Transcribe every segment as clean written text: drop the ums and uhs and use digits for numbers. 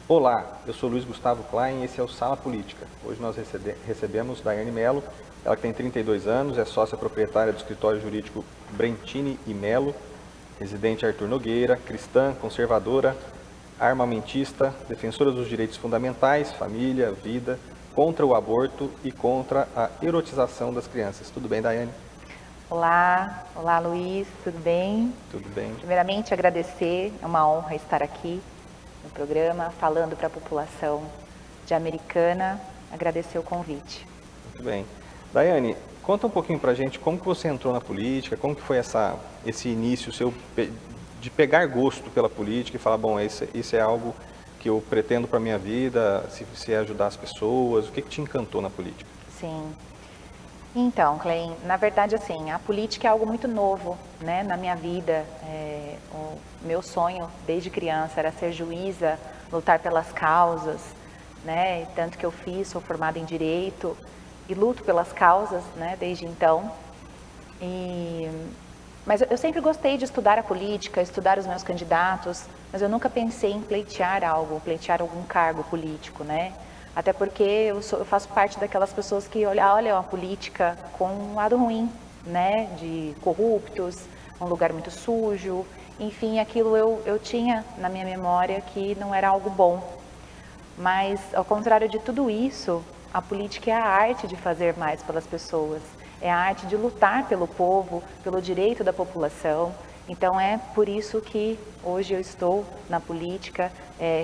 Olá, eu sou Luiz Gustavo Klein e esse é o Sala Política. Hoje nós recebemos Daiane Mello, ela que tem 32 anos, é sócia proprietária do escritório jurídico Brentini e Mello, residente Arthur Nogueira, cristã, conservadora, armamentista, defensora dos direitos fundamentais, família, vida, contra o aborto e contra a erotização das crianças. Tudo bem, Daiane? Olá Luiz, tudo bem? Tudo bem. Primeiramente agradecer, é uma honra estar aqui no programa, falando para a população de Americana, agradecer o convite. Muito bem. Daiane, conta um pouquinho pra gente como que você entrou na política, como que foi esse início seu de pegar gosto pela política e falar, bom, isso é algo que eu pretendo para minha vida, se é ajudar as pessoas, o que te encantou na política? Sim. Então, Klein, na verdade, assim, a política é algo muito novo, né, na minha vida. O meu sonho, desde criança, era ser juíza, lutar pelas causas, né, tanto que eu sou formada em Direito e luto pelas causas, né, desde então. Mas eu sempre gostei de estudar a política, estudar os meus candidatos, mas eu nunca pensei em pleitear algum cargo político, né? Até porque eu faço parte daquelas pessoas que olham a política com um lado ruim, né? De corruptos, um lugar muito sujo, enfim, aquilo eu tinha na minha memória que não era algo bom. Mas, ao contrário de tudo isso, a política é a arte de fazer mais pelas pessoas, é a arte de lutar pelo povo, pelo direito da população. Então é por isso que hoje eu estou na política.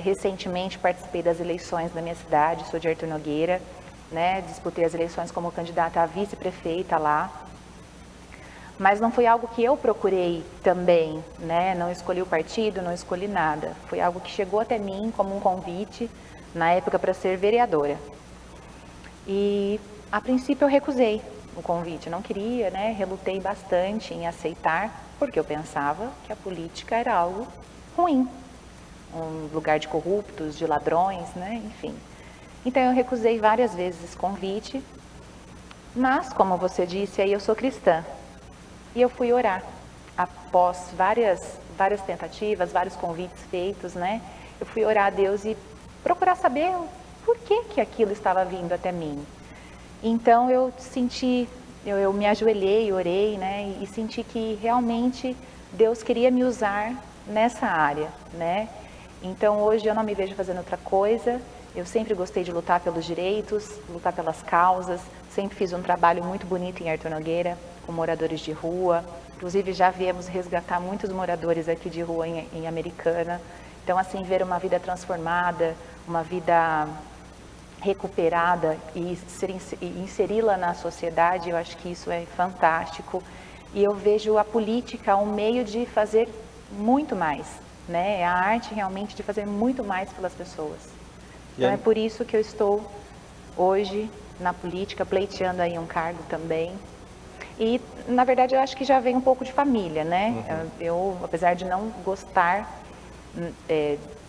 Recentemente participei das eleições da minha cidade, sou de Arthur Nogueira, né? Disputei as eleições como candidata a vice-prefeita lá. Mas não foi algo que eu procurei também, né? Não escolhi o partido, não escolhi nada. Foi algo que chegou até mim como um convite, na época, para ser vereadora. E a princípio eu recusei o convite, não queria, né? Relutei bastante em aceitar, porque eu pensava que a política era algo ruim, um lugar de corruptos, de ladrões, né? Enfim. Então eu recusei várias vezes esse convite, mas, como você disse, aí eu sou cristã. E eu fui orar. Após várias tentativas, vários convites feitos, né? Eu fui orar a Deus e procurar saber por que aquilo estava vindo até mim. Então eu senti, eu me ajoelhei, orei, né? E senti que realmente Deus queria me usar nessa área, né? Então hoje eu não me vejo fazendo outra coisa. Eu sempre gostei de lutar pelos direitos, lutar pelas causas. Sempre fiz um trabalho muito bonito em Arthur Nogueira, com moradores de rua. Inclusive já viemos resgatar muitos moradores aqui de rua em Americana. Então, assim, ver uma vida transformada, uma vida recuperada e inseri-la na sociedade, eu acho que isso é fantástico. E eu vejo a política um meio de fazer muito mais, né? É a arte realmente de fazer muito mais pelas pessoas. Então é por isso que eu estou hoje na política, pleiteando aí um cargo também. E, na verdade, eu acho que já vem um pouco de família, né? Eu, apesar de não gostar,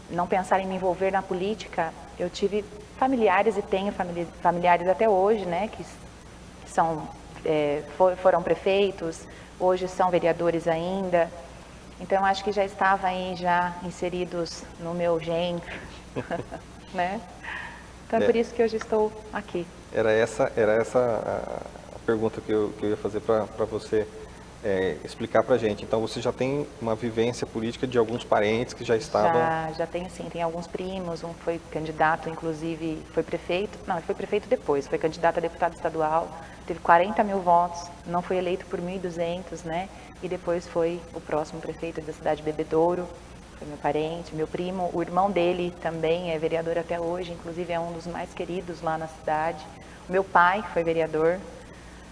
não pensar em me envolver na política, eu tive familiares e tenho familiares até hoje, né? Que foram prefeitos, hoje são vereadores ainda. Então, eu acho que já estava aí, já inseridos no meu gene, né? Então, é por isso que hoje estou aqui. Era essa a pergunta que eu ia fazer para você explicar para a gente. Então, você já tem uma vivência política de alguns parentes que já estavam... Já tenho, sim. Tem alguns primos, um foi candidato, inclusive foi prefeito. Não, ele foi prefeito depois, foi candidato a deputado estadual, teve 40 mil votos, não foi eleito por 1.200, né? E depois foi o próximo prefeito da cidade de Bebedouro, foi meu parente, meu primo, o irmão dele também é vereador até hoje, inclusive é um dos mais queridos lá na cidade. O meu pai foi vereador,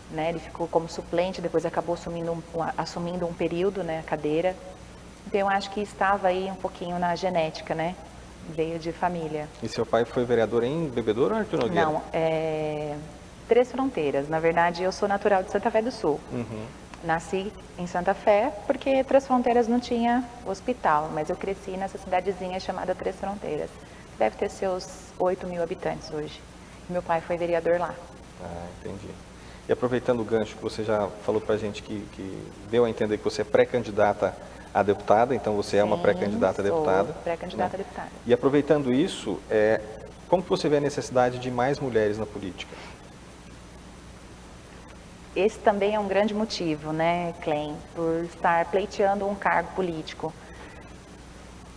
né? Ele ficou como suplente, depois acabou assumindo um período, né, a cadeira. Então eu acho que estava aí um pouquinho na genética, né? Veio de família. E seu pai foi vereador em Bebedouro ou Arthur Nogueira? Não, Três Fronteiras. Na verdade, eu sou natural de Santa Fé do Sul. Nasci em Santa Fé porque Três Fronteiras não tinha hospital, mas eu cresci nessa cidadezinha chamada Três Fronteiras. Deve ter seus 8.000 habitantes hoje. Meu pai foi vereador lá. Ah, entendi. E aproveitando o gancho que você já falou pra gente que deu a entender que você é pré-candidata a deputada, então você é uma pré-candidata a deputada. Pré-candidata a deputada. E aproveitando isso, como que você vê a necessidade de mais mulheres na política? Esse também é um grande motivo, né, Clem, por estar pleiteando um cargo político.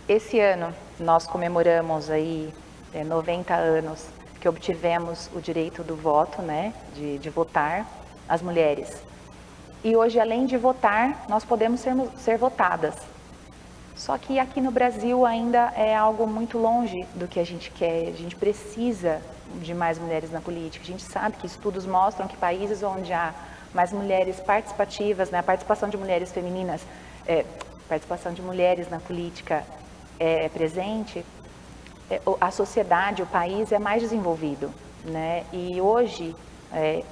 Esse ano nós comemoramos aí 90 anos que obtivemos o direito do voto, né, de votar, as mulheres. E hoje, além de votar, nós podemos ser votadas. Só que aqui no Brasil ainda é algo muito longe do que a gente quer. A gente precisa de mais mulheres na política. A gente sabe que estudos mostram que países onde há mais mulheres participativas, né, a participação de mulheres femininas, participação de mulheres na política é presente, a sociedade, o país é mais desenvolvido, né? E hoje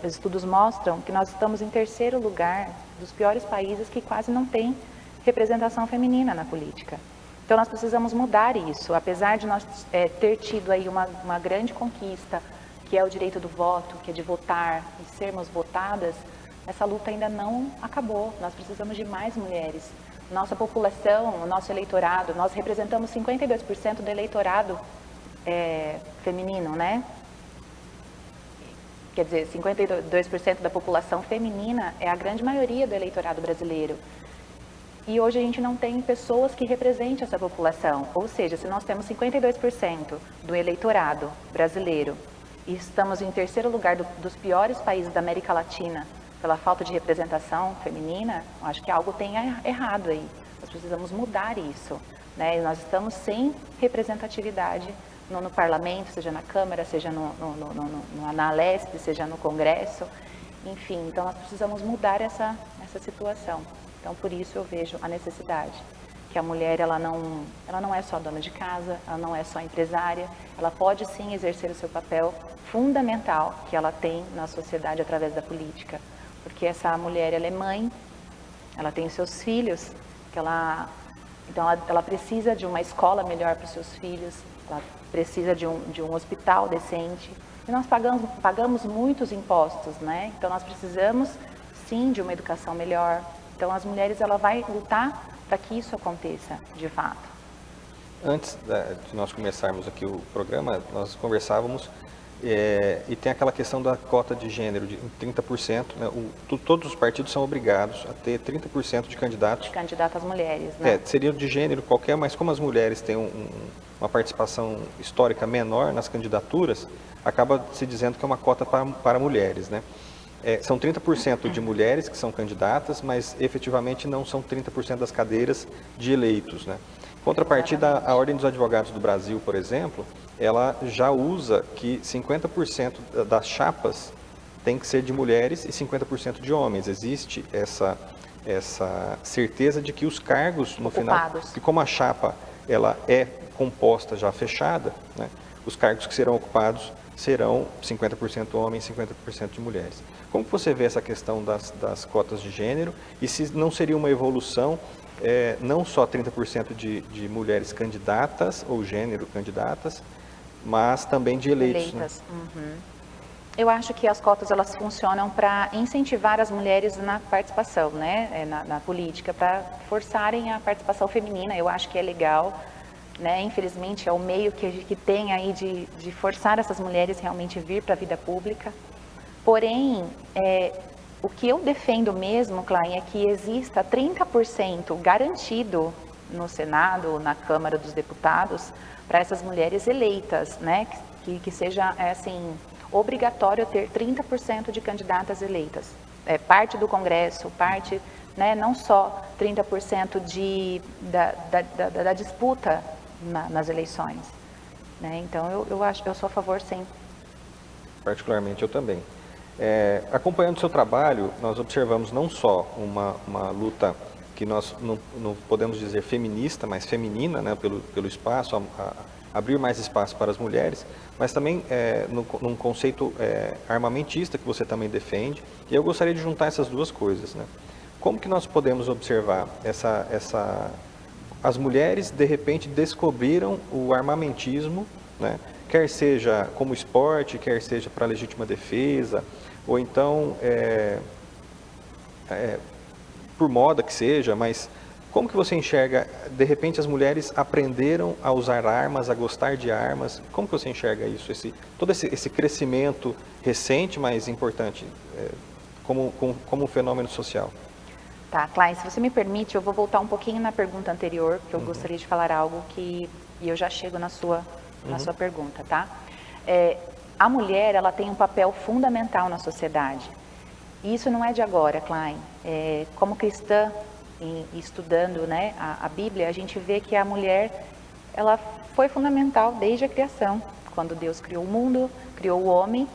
os estudos mostram que nós estamos em terceiro lugar dos piores países que quase não tem representação feminina na política. Então nós precisamos mudar isso, apesar de nós ter tido aí uma grande conquista, que é o direito do voto, que é de votar e sermos votadas. Essa luta ainda não acabou, nós precisamos de mais mulheres. Nossa população, o nosso eleitorado, nós representamos 52% do eleitorado feminino, né? Quer dizer, 52% da população feminina é a grande maioria do eleitorado brasileiro. E hoje a gente não tem pessoas que representem essa população. Ou seja, se nós temos 52% do eleitorado brasileiro e estamos em terceiro lugar dos piores países da América Latina pela falta de representação feminina, acho que algo tem errado aí. Nós precisamos mudar isso, né? Nós estamos sem representatividade no parlamento, seja na Câmara, seja na Alesp, seja no Congresso, enfim. Então nós precisamos mudar essa situação. Então por isso eu vejo a necessidade que a mulher ela não é só dona de casa, ela não é só empresária, ela pode sim exercer o seu papel fundamental que ela tem na sociedade através da política. Porque essa mulher, ela é mãe, ela tem os seus filhos, então ela precisa de uma escola melhor para os seus filhos, ela precisa de um hospital decente. E nós pagamos muitos impostos, né? Então nós precisamos sim de uma educação melhor. Então as mulheres, ela vai lutar para que isso aconteça de fato. Antes de nós começarmos aqui o programa, nós conversávamos e tem aquela questão da cota de gênero de 30%, né? Todos os partidos são obrigados a ter 30% de candidatos. De candidatas mulheres, né? Seria de gênero qualquer, mas como as mulheres têm uma participação histórica menor nas candidaturas, acaba se dizendo que é uma cota para mulheres, né? São 30% de mulheres que são candidatas, mas efetivamente não são 30% das cadeiras de eleitos, né? Contrapartida, a Ordem dos Advogados do Brasil, por exemplo, ela já usa que 50% das chapas tem que ser de mulheres e 50% de homens. Existe essa certeza de que os cargos, no final, que como a chapa ela é composta já fechada, né, os cargos que serão ocupados serão 50% homens e 50% de mulheres. Como você vê essa questão das cotas de gênero e se não seria uma evolução não só 30% de mulheres candidatas ou gênero candidatas, mas também de eleitos. Né? Uhum. Eu acho que as cotas elas funcionam para incentivar as mulheres na participação, né, na política, para forçarem a participação feminina. Eu acho que é legal, né? Infelizmente é o meio que tem aí de forçar essas mulheres realmente vir para a vida pública. Porém, o que eu defendo mesmo, Klein, é que exista 30% garantido no Senado, na Câmara dos Deputados, para essas mulheres eleitas, né? Que seja, assim, obrigatório ter 30% de candidatas eleitas. Parte do Congresso, parte, né? Não só 30% da disputa nas eleições. Né? Então, eu sou a favor, sim. Particularmente, eu também. Acompanhando o seu trabalho, nós observamos não só uma luta que nós não podemos dizer feminista, mas feminina, né, pelo espaço, abrir mais espaço para as mulheres, mas também num conceito armamentista que você também defende, e eu gostaria de juntar essas duas coisas. Né? Como que nós podemos observar as mulheres, de repente, descobriram o armamentismo, né? Quer seja como esporte, quer seja para legítima defesa, ou então por moda que seja, mas Como que você enxerga, de repente as mulheres aprenderam a usar armas, a gostar de armas? Como que você enxerga isso, todo esse crescimento recente, mas importante, como um fenômeno social? Tá, Klein, se você me permite, eu vou voltar um pouquinho na pergunta anterior, porque eu gostaria de falar algo e eu já chego na sua pergunta, tá? A mulher, ela tem um papel fundamental na sociedade. E isso não é de agora, Klein. Como cristã, estudando, né, a Bíblia, a gente vê que a mulher, ela foi fundamental desde a criação. Quando Deus criou o mundo, criou o homem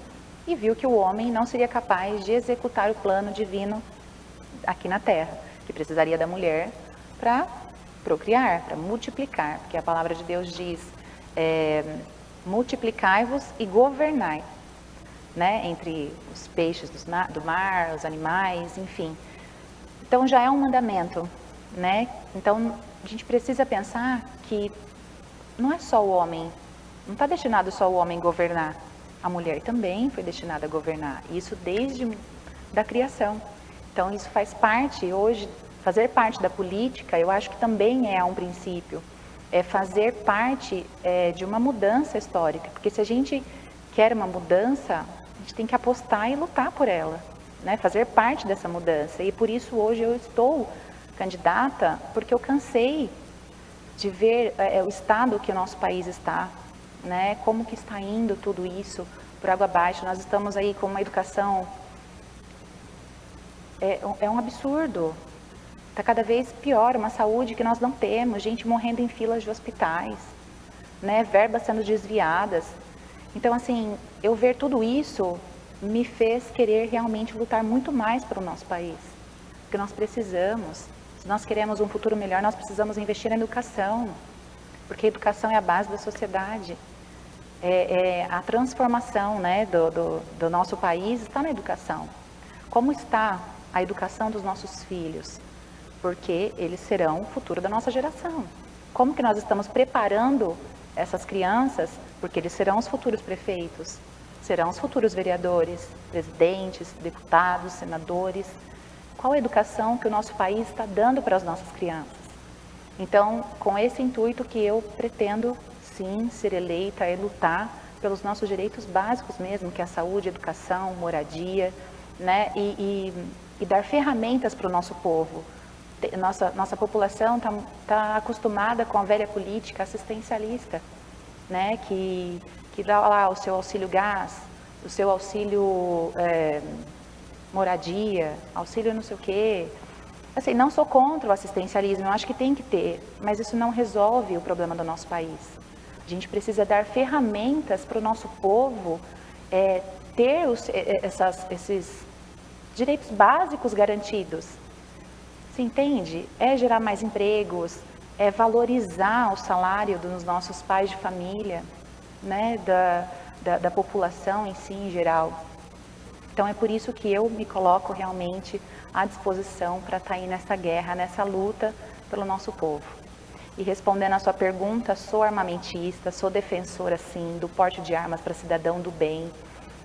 e viu que o homem não seria capaz de executar o plano divino aqui na Terra, que precisaria da mulher para procriar, para multiplicar, porque a palavra de Deus diz, multiplicai-vos e governai, né, entre os peixes do mar, os animais, enfim. Então já é um mandamento, né? Então a gente precisa pensar que não é só o homem, não está destinado só o homem governar, a mulher também foi destinada a governar, isso desde da criação. Então isso faz parte hoje, fazer parte da política, eu acho que também é um princípio, é fazer parte de uma mudança histórica, porque se a gente quer uma mudança, a gente tem que apostar e lutar por ela, né? Fazer parte dessa mudança, e por isso hoje eu estou candidata, porque eu cansei de ver o estado que o nosso país está, né? Como que está indo tudo isso por água abaixo. Nós estamos aí com uma educação, é um absurdo, está cada vez pior, uma saúde que nós não temos, gente morrendo em filas de hospitais, né? Verbas sendo desviadas. Então, assim, eu ver tudo isso me fez querer realmente lutar muito mais para o nosso país, porque nós precisamos, se nós queremos um futuro melhor, nós precisamos investir na educação, porque a educação é a base da sociedade, a transformação, né, do nosso país está na educação. Como está a educação dos nossos filhos? Porque eles serão o futuro da nossa geração. Como que nós estamos preparando essas crianças? Porque eles serão os futuros prefeitos, serão os futuros vereadores, presidentes, deputados, senadores. Qual a educação que o nosso país está dando para as nossas crianças? Então, com esse intuito que eu pretendo, sim, ser eleita e lutar pelos nossos direitos básicos mesmo, que é a saúde, educação, moradia, né? E dar ferramentas para o nosso povo. Nossa população tá acostumada com a velha política assistencialista, né? Que dá lá o seu auxílio gás, o seu auxílio moradia, auxílio não sei o quê. Assim, não sou contra o assistencialismo, eu acho que tem que ter, mas isso não resolve o problema do nosso país. A gente precisa dar ferramentas para o nosso povo ter esses direitos básicos garantidos. Você entende? É gerar mais empregos, é valorizar o salário dos nossos pais de família, né, da população em si, em geral. Então é por isso que eu me coloco realmente à disposição para estar aí nessa guerra, nessa luta pelo nosso povo. E respondendo à sua pergunta, sou armamentista, sou defensora, sim, do porte de armas para cidadão do bem,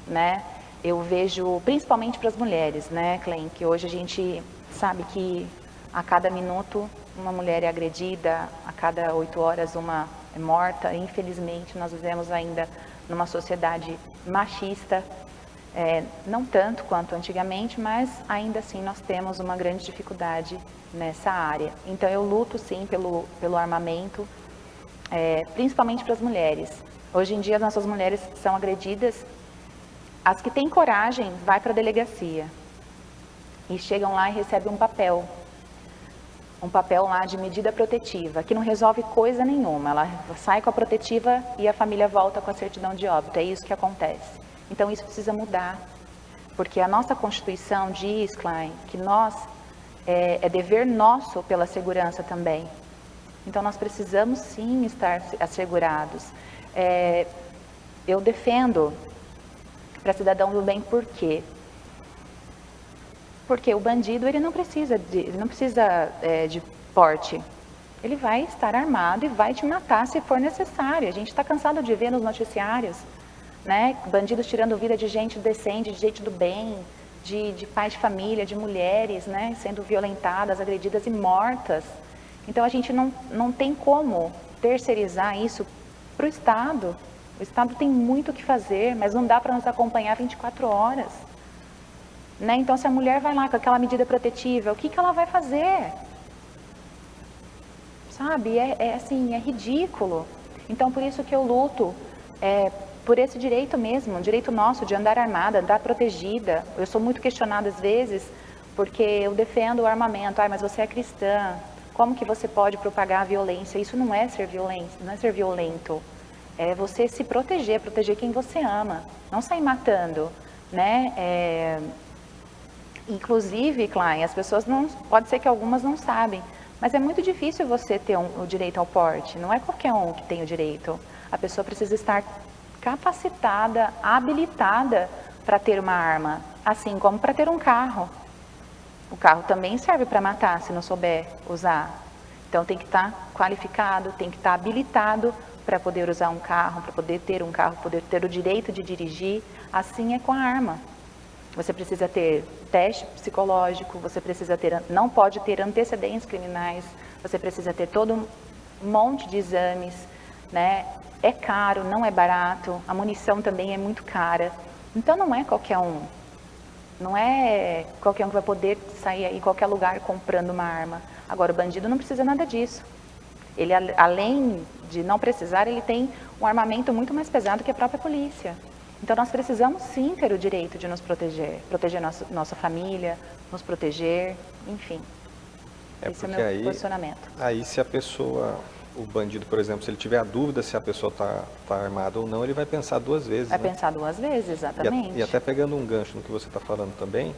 né? Eu vejo, principalmente para as mulheres, né, Klein, que hoje a gente sabe que a cada minuto uma mulher é agredida, a cada 8 horas uma é morta. Infelizmente, nós vivemos ainda numa sociedade machista, não tanto quanto antigamente, mas ainda assim nós temos uma grande dificuldade nessa área. Então eu luto sim pelo armamento, principalmente para as mulheres. Hoje em dia as nossas mulheres são agredidas, as que têm coragem vai para a delegacia e chegam lá e recebem um papel lá de medida protetiva, que não resolve coisa nenhuma. Ela sai com a protetiva e a família volta com a certidão de óbito, é isso que acontece. Então isso precisa mudar, porque a nossa Constituição diz, Klein, que nós, é dever nosso pela segurança também. Então nós precisamos sim estar assegurados. Eu defendo para cidadão do bem, por quê? Porque o bandido ele não precisa de porte. Ele vai estar armado e vai te matar se for necessário. A gente está cansado de ver nos noticiários, né, bandidos tirando vida de gente decente, de gente do bem, de pais de família, de mulheres, né, sendo violentadas, agredidas e mortas. Então a gente não tem como terceirizar isso para o Estado. O Estado tem muito o que fazer, mas não dá para nos acompanhar 24 horas. Né? Então se a mulher vai lá com aquela medida protetiva, o que ela vai fazer? Sabe? Assim, é ridículo. Então por isso que eu luto por esse direito mesmo, o direito nosso de andar armada, andar protegida. Eu sou muito questionada às vezes, porque eu defendo o armamento. Mas você é cristã, como que você pode propagar a violência? Isso não é ser violência, não é ser violento. É você se proteger, proteger quem você ama, não sair matando, né? Inclusive, Klein, as pessoas pode ser que algumas não sabem, mas é muito difícil você ter o direito ao porte. Não é qualquer um que tem o direito. A pessoa precisa estar capacitada, habilitada para ter uma arma, assim como para ter um carro. O carro também serve para matar, se não souber usar. Então tem que estar qualificado, tem que estar habilitado para poder usar um carro, para poder ter um carro, poder ter o direito de dirigir. Assim é com a arma. Você precisa ter teste psicológico, você precisa ter, não pode ter antecedentes criminais, você precisa ter todo um monte de exames, né? É caro, não é barato, a munição também é muito cara. Então não é qualquer um. Não é qualquer um que vai poder sair aí em qualquer lugar comprando uma arma. Agora, o bandido não precisa nada disso. Ele, além de não precisar, ele tem um armamento muito mais pesado que a própria polícia. Então, nós precisamos sim ter o direito de nos proteger. Proteger nossa família, nos proteger, enfim. Esse é o meu posicionamento. Aí, se a pessoa, o bandido, por exemplo, se ele tiver a dúvida se a pessoa está armada ou não, ele vai pensar duas vezes. Vai pensar duas vezes, exatamente. E até pegando um gancho no que você está falando também,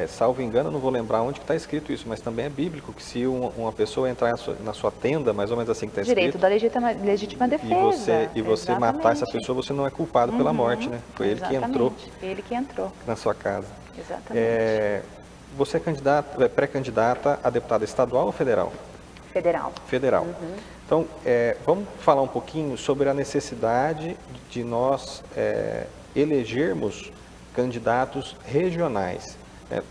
salvo engano, eu não vou lembrar onde está escrito isso, mas também é bíblico, que se uma pessoa entrar na sua tenda, mais ou menos assim que está escrito... Direito da legítima defesa. E você matar essa pessoa, você não é culpado pela morte, né? Foi ele que entrou. Ele que entrou. Na sua casa. Exatamente. Você é pré-candidata a deputada estadual ou federal? Federal. Federal. Então, vamos falar um pouquinho sobre a necessidade de nós elegermos candidatos regionais.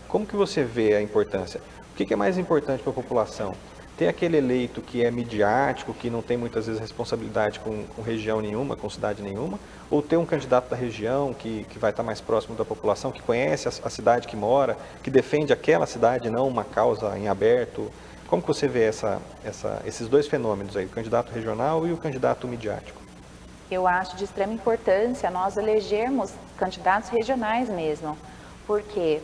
Como que você vê a importância? O que é mais importante para a população? Ter aquele eleito que é midiático, que não tem muitas vezes responsabilidade com região nenhuma, com cidade nenhuma, ou ter um candidato da região que vai estar mais próximo da população, que conhece a cidade que mora, que defende aquela cidade, não uma causa em aberto? Como que você vê esses dois fenômenos aí, o candidato regional e o candidato midiático? Eu acho de extrema importância nós elegermos candidatos regionais mesmo, porque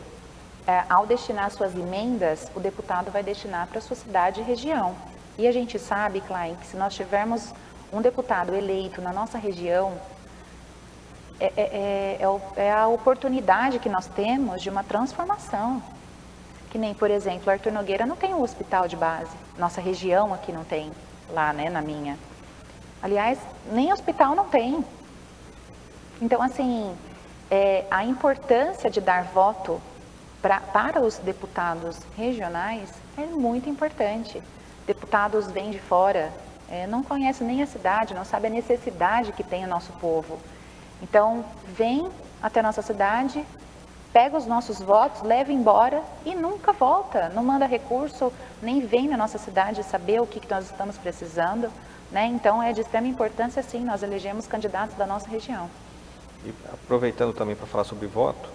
ao destinar suas emendas, o deputado vai destinar para a sua cidade e região. E a gente sabe, Klein, que se nós tivermos um deputado eleito na nossa região, é a oportunidade que nós temos de uma transformação. Que nem, por exemplo, Arthur Nogueira não tem um hospital de base, nossa região aqui não tem, lá, né, na minha. Aliás, nem hospital não tem. Então, assim, a importância de dar voto para os deputados regionais é muito importante. Deputados vêm de fora, não conhecem nem a cidade, não sabem a necessidade que tem o nosso povo. Então, vem até a nossa cidade, pega os nossos votos, leva embora e nunca volta, não manda recurso, nem vem na nossa cidade saber o que nós estamos precisando, né? Então é de extrema importância, sim, nós elegemos candidatos da nossa região. E aproveitando também para falar sobre voto,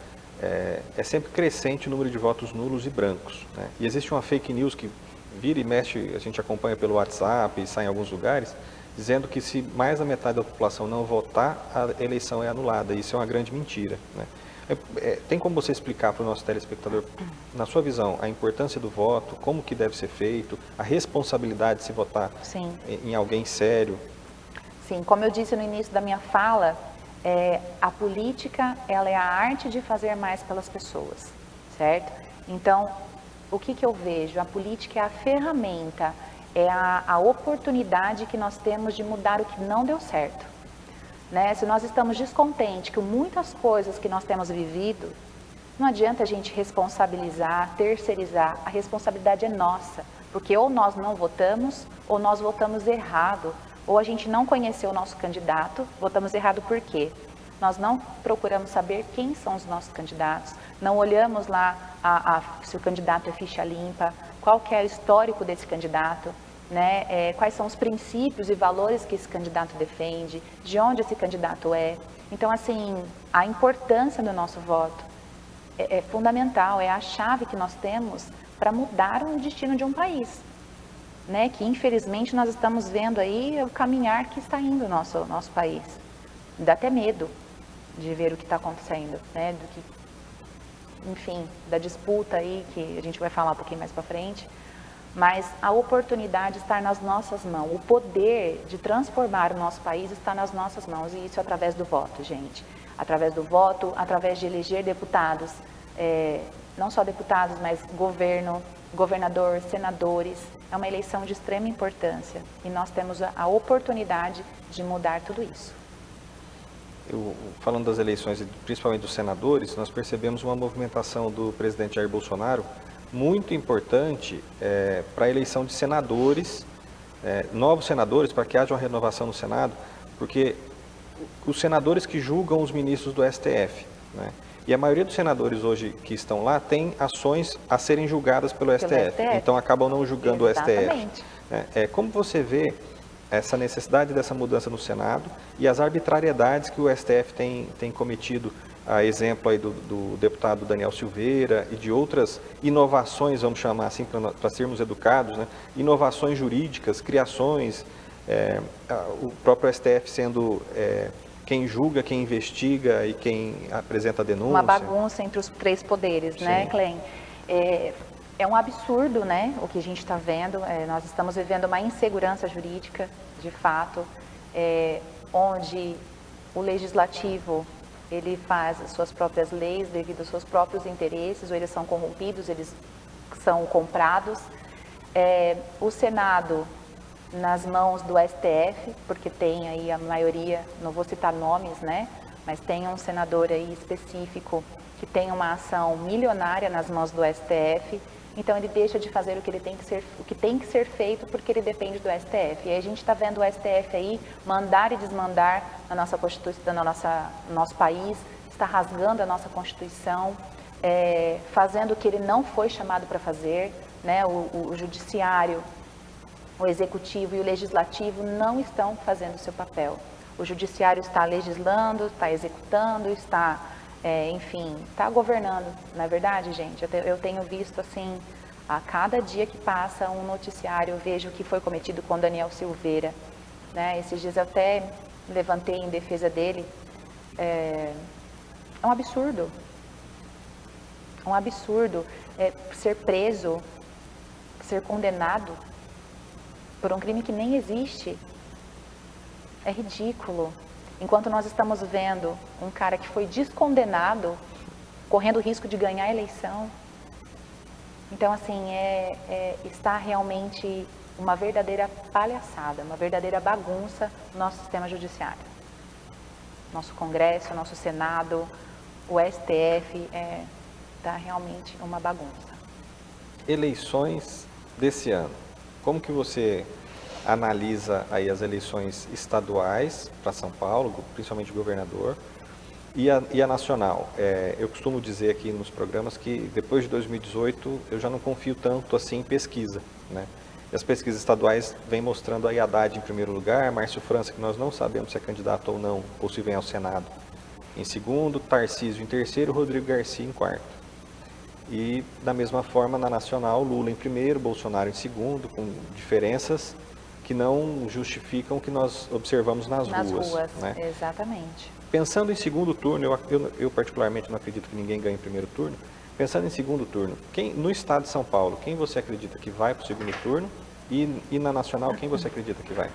é sempre crescente o número de votos nulos e brancos, né? E existe uma fake news que vira e mexe, a gente acompanha pelo WhatsApp e sai em alguns lugares, dizendo que se mais da metade da população não votar, a eleição é anulada. Isso é uma grande mentira, né? Tem como você explicar para o nosso telespectador, na sua visão, a importância do voto, como que deve ser feito, a responsabilidade de se votar em alguém sério? Sim, como eu disse no início da minha fala, a política ela é a arte de fazer mais pelas pessoas, certo? Então, o que eu vejo? A política é a ferramenta, é a oportunidade que nós temos de mudar o que não deu certo. Né? Se nós estamos descontentes com muitas coisas que nós temos vivido, não adianta a gente responsabilizar, terceirizar, a responsabilidade é nossa, porque ou nós não votamos, ou nós votamos errado, ou a gente não conheceu o nosso candidato, votamos errado por quê? Nós não procuramos saber quem são os nossos candidatos, não olhamos lá se o candidato é ficha limpa, qual que é o histórico desse candidato, né? Quais são os princípios e valores que esse candidato defende, de onde esse candidato é. Então, assim, a importância do nosso voto é fundamental, é a chave que nós temos para mudar o destino de um país, né? Que infelizmente nós estamos vendo aí o caminhar que está indo o nosso país. Dá até medo de ver o que está acontecendo, né? Enfim, da disputa aí, que a gente vai falar um pouquinho mais para frente, mas a oportunidade está nas nossas mãos, o poder de transformar o nosso país está nas nossas mãos, e isso é através do voto, gente. Através do voto, através de eleger deputados, não só deputados, mas governo, governador, senadores. É uma eleição de extrema importância e nós temos a oportunidade de mudar tudo isso. Falando das eleições, principalmente dos senadores, nós percebemos uma movimentação do presidente Jair Bolsonaro muito importante para a eleição de senadores, novos senadores, para que haja uma renovação no Senado, porque os senadores que julgam os ministros do STF, né? E a maioria dos senadores hoje que estão lá tem ações a serem julgadas pelo STF, então acabam não julgando Exatamente. o STF. Como você vê essa necessidade dessa mudança no Senado e as arbitrariedades que o STF tem cometido, a exemplo aí do deputado Daniel Silveira e de outras inovações, vamos chamar assim, para sermos educados, né? Inovações jurídicas, criações, o próprio STF sendo quem julga, quem investiga e quem apresenta a denúncia. Uma bagunça entre os três poderes, sim, né, Clem? É um absurdo, né, o que a gente está vendo. Nós estamos vivendo uma insegurança jurídica, de fato, onde o legislativo ele faz as suas próprias leis devido aos seus próprios interesses, ou eles são corrompidos, eles são comprados. O Senado nas mãos do STF, porque tem aí a maioria, não vou citar nomes, né, mas tem um senador aí específico que tem uma ação milionária nas mãos do STF. Então ele deixa de fazer o que tem que ser feito porque ele depende do STF. E aí a gente está vendo o STF aí mandar e desmandar na nossa Constituição, no nosso país, está rasgando a nossa Constituição, fazendo o que ele não foi chamado para fazer, né? O judiciário, o executivo e o legislativo não estão fazendo o seu papel. O judiciário está legislando, está executando, está enfim, está governando. Na verdade, gente, eu tenho visto assim, a cada dia que passa um noticiário, eu vejo o que foi cometido com Daniel Silveira, né? Esses dias eu até levantei em defesa dele. É um absurdo. Um absurdo ser preso, ser condenado por um crime que nem existe. É ridículo. Enquanto nós estamos vendo um cara que foi descondenado, correndo o risco de ganhar a eleição. Então, assim, está realmente uma verdadeira palhaçada, uma verdadeira bagunça no nosso sistema judiciário. Nosso Congresso, nosso Senado, o STF, está realmente uma bagunça. Eleições desse ano, como que você analisa aí as eleições estaduais para São Paulo, principalmente governador, e a nacional? Eu costumo dizer aqui nos programas que depois de 2018 eu já não confio tanto assim em pesquisa, né? E as pesquisas estaduais vêm mostrando aí Haddad em primeiro lugar, Márcio França, que nós não sabemos se é candidato ou não, ou se vem ao Senado, em segundo, Tarcísio em terceiro, Rodrigo Garcia em quarto. E da mesma forma na nacional, Lula em primeiro, Bolsonaro em segundo, com diferenças que não justificam o que nós observamos nas ruas, né? Exatamente. Pensando em segundo turno, eu particularmente não acredito que ninguém ganhe em primeiro turno. Pensando em segundo turno, no estado de São Paulo, quem você acredita que vai para o segundo turno? E na nacional, quem você acredita que vai?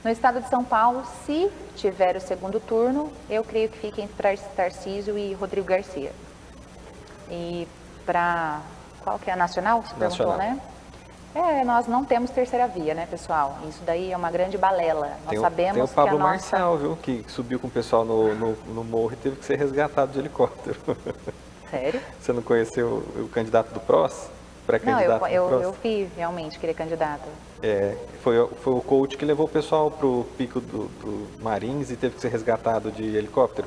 No estado de São Paulo, se tiver o segundo turno, eu creio que fica entre Tarcísio e Rodrigo Garcia. E para qual que é a nacional? Você perguntou, né? Nós não temos terceira via, né, pessoal? Isso daí é uma grande balela. Nós sabemos tem o Pablo que Marçal, viu, que subiu com o pessoal no morro e teve que ser resgatado de helicóptero. Sério? Você não conheceu o candidato do PROS? Pré-candidato do PROS? Eu vi realmente que ele é candidato. Foi o coach que levou o pessoal para o pico do Marins e teve que ser resgatado de helicóptero.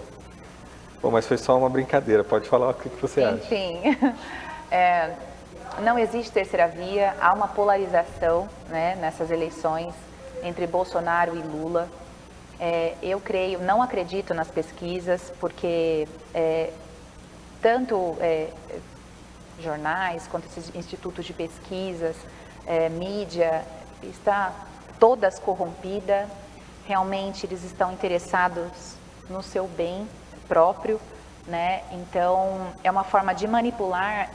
Bom, mas foi só uma brincadeira, pode falar o que você acha. Enfim, não existe terceira via, há uma polarização, né, nessas eleições entre Bolsonaro e Lula. Eu creio, não acredito nas pesquisas, porque tanto jornais quanto esses institutos de pesquisas, mídia, está todas corrompida. Realmente eles estão interessados no seu bem próprio, né? Então é uma forma de manipular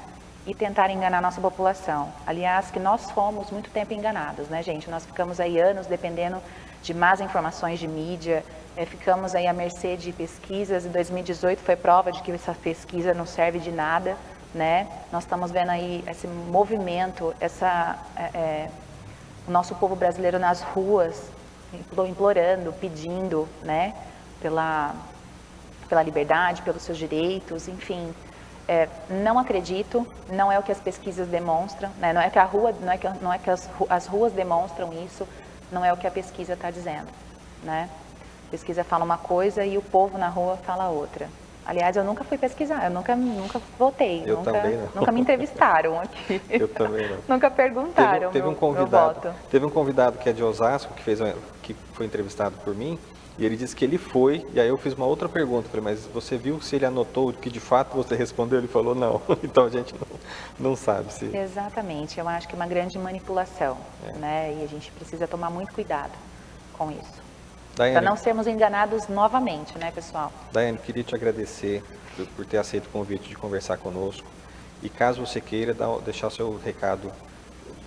e tentar enganar a nossa população. Aliás, que nós fomos muito tempo enganados, né, gente? Nós ficamos aí anos dependendo de más informações de mídia, ficamos aí à mercê de pesquisas. Em 2018 foi prova de que essa pesquisa não serve de nada, né? Nós estamos vendo aí esse movimento, o nosso povo brasileiro nas ruas, implorando, pedindo, né, pela liberdade, pelos seus direitos, enfim. Não acredito, não é o que as pesquisas demonstram, né? Não é que a rua, não é que as ruas demonstram isso, não é o que a pesquisa está dizendo, né? A pesquisa fala uma coisa e o povo na rua fala outra. Aliás, eu nunca fui pesquisar, eu nunca votei, também não. Nunca me entrevistaram aqui. Eu também não. Nunca perguntaram teve um meu convidado, voto. Teve um convidado que é de Osasco, que foi entrevistado por mim, e ele disse que ele foi, e aí eu fiz uma outra pergunta, falei, mas você viu se ele anotou que de fato você respondeu? Ele falou não, então a gente não sabe se... Exatamente, eu acho que é uma grande manipulação, né? E a gente precisa tomar muito cuidado com isso. Para não sermos enganados novamente, né, pessoal? Daiane, queria te agradecer por ter aceito o convite de conversar conosco, e caso você queira, deixar o seu recado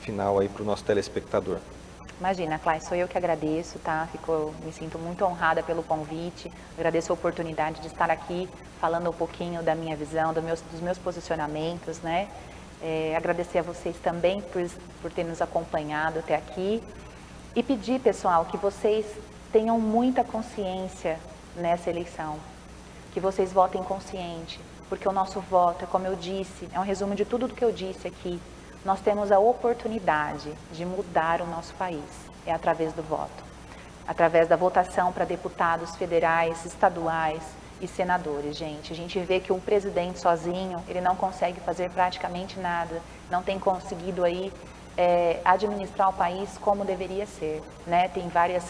final aí para o nosso telespectador. Imagina, Clay, sou eu que agradeço, tá? Me sinto muito honrada pelo convite, agradeço a oportunidade de estar aqui falando um pouquinho da minha visão, dos meus posicionamentos, né? Agradecer a vocês também por ter nos acompanhado até aqui e pedir, pessoal, que vocês tenham muita consciência nessa eleição, que vocês votem consciente, porque o nosso voto, como eu disse, é um resumo de tudo do que eu disse aqui. Nós temos a oportunidade de mudar o nosso país, é através do voto, através da votação para deputados federais, estaduais e senadores, gente. A gente vê que um presidente sozinho, ele não consegue fazer praticamente nada, não tem conseguido aí administrar o país como deveria ser, né? Tem várias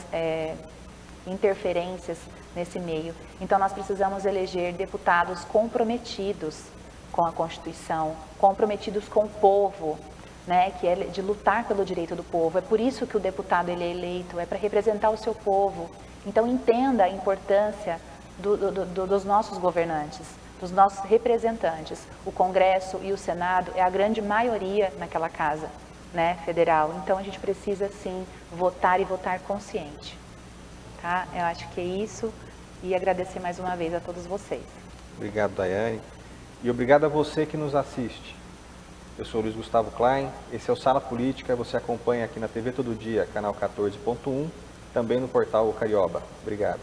interferências nesse meio. Então nós precisamos eleger deputados comprometidos com a Constituição, comprometidos com o povo, né, que é de lutar pelo direito do povo. É por isso que o deputado ele é eleito, é para representar o seu povo. Então entenda a importância dos nossos governantes, dos nossos representantes. O Congresso e o Senado é a grande maioria naquela casa, né, federal. Então a gente precisa sim votar e votar consciente. Tá? Eu acho que é isso e agradecer mais uma vez a todos vocês. Obrigado, Daiane. E obrigado a você que nos assiste. Eu sou o Luiz Gustavo Klein, esse é o Sala Política, você acompanha aqui na TV Todo Dia, canal 14.1, também no portal O Carioba. Obrigado.